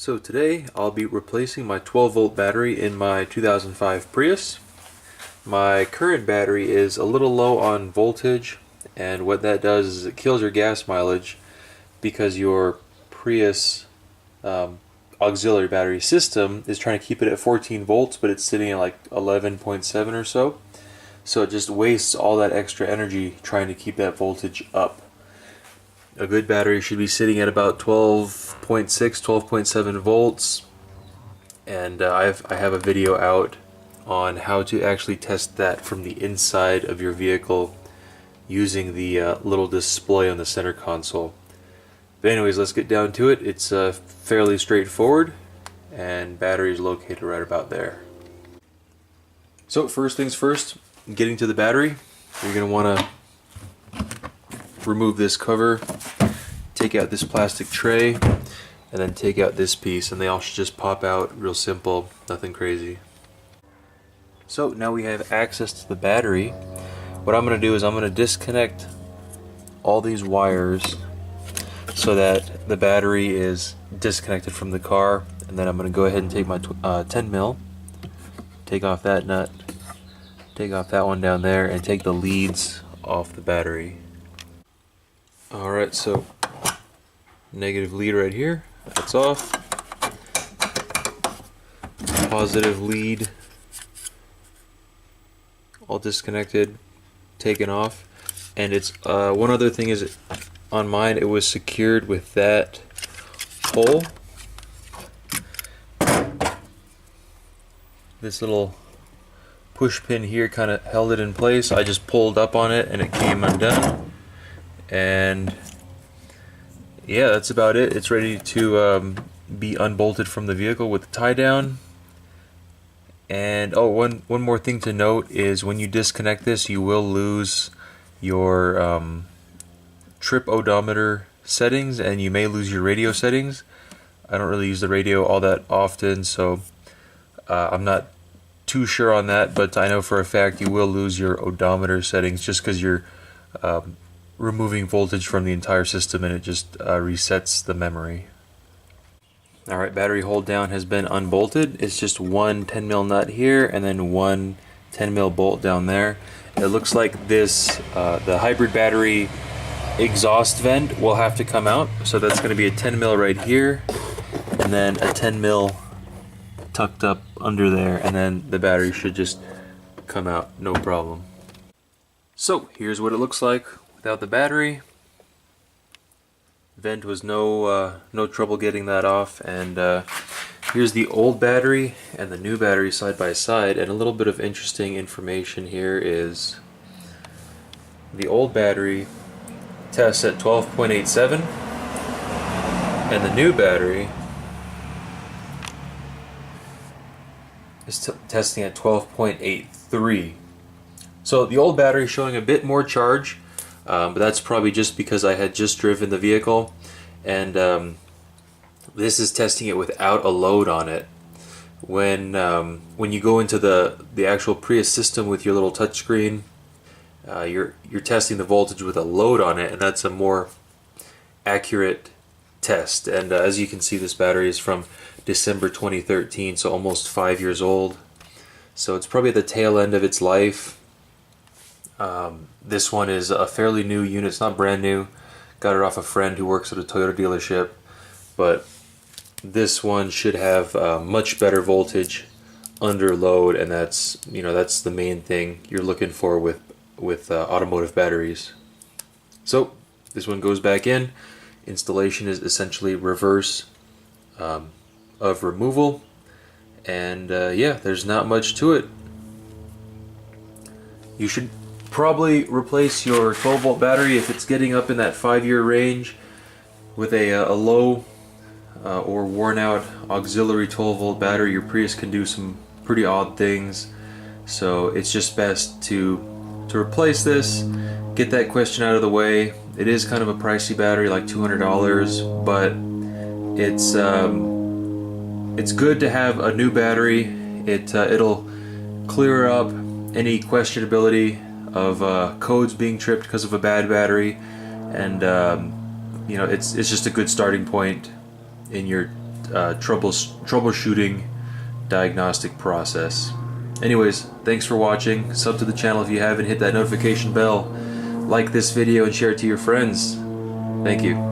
So today I'll be replacing my 12 volt battery in my 2005 Prius. My current battery is a little low on voltage, and what that does is it kills your gas mileage because your Prius auxiliary battery system is trying to keep it at 14 volts, but it's sitting at like 11.7 or so. So it just wastes all that extra energy trying to keep that voltage up. A good battery should be sitting at about 12.6, 12.7 volts, and I have a video out on how to actually test that from the inside of your vehicle using the little display on the center console. But anyways, let's get down to it. It's fairly straightforward, and battery is located right about there. So first things first, getting to the battery, you're going to want to remove this cover, take out this plastic tray, and then take out this piece, and they all should just pop out real simple, nothing crazy. So now we have access to the battery. What I'm going to do is I'm going to disconnect all these wires so that the battery is disconnected from the car, and then I'm going to go ahead and take my 10 mil, take off that nut, take off that one down there, and take the leads off the battery. Alright, so negative lead right here, that's off. Positive lead, all disconnected, taken off. And it's one other thing is, on mine it was secured with that hole. This little push pin here kind of held it in place. I just pulled up on it and it came undone. And yeah, that's about it. It's ready to be unbolted from the vehicle with the tie down. And oh, one more thing to note is when you disconnect this, you will lose your trip odometer settings, and you may lose your radio settings. I don't really use the radio all that often, so I'm not too sure on that, but I know for a fact you will lose your odometer settings just because you're removing voltage from the entire system, and it just resets the memory. Alright, battery hold down has been unbolted. It's just one 10 mil nut here and then one 10 mil bolt down there. It looks like this, the hybrid battery exhaust vent will have to come out, so that's going to be a 10 mil right here and then a 10 mil tucked up under there, and then the battery should just come out no problem. So here's what it looks like without the battery. Vent was no trouble getting that off, and here's the old battery and the new battery side by side. And a little bit of interesting information here is the old battery tests at 12.87 and the new battery is testing at 12.83. so the old battery is showing a bit more charge, but that's probably just because I had just driven the vehicle, and this is testing it without a load on it. When you go into the actual Prius system with your little touchscreen, you're testing the voltage with a load on it, and that's a more accurate test. And as you can see, this battery is from December 2013, so almost 5 years old. So it's probably at the tail end of its life. This one is a fairly new unit. It's not brand new. Got it off a friend who works at a Toyota dealership. But this one should have much better voltage under load, and that's the main thing you're looking for with automotive batteries. So this one goes back in. Installation is essentially reverse of removal, and yeah, there's not much to it. You should probably replace your 12 volt battery if it's getting up in that 5-year range with a low or worn out auxiliary 12 volt battery. Your Prius can do some pretty odd things, so it's just best to replace this, get that question out of the way. It is kind of a pricey battery, like $200, but it's good to have a new battery. It'll clear up any questionability of codes being tripped because of a bad battery, and it's just a good starting point in your troubleshooting diagnostic process. Anyways, thanks for watching. Sub to the channel if you haven't. Hit that notification bell. Like this video and share it to your friends. Thank you.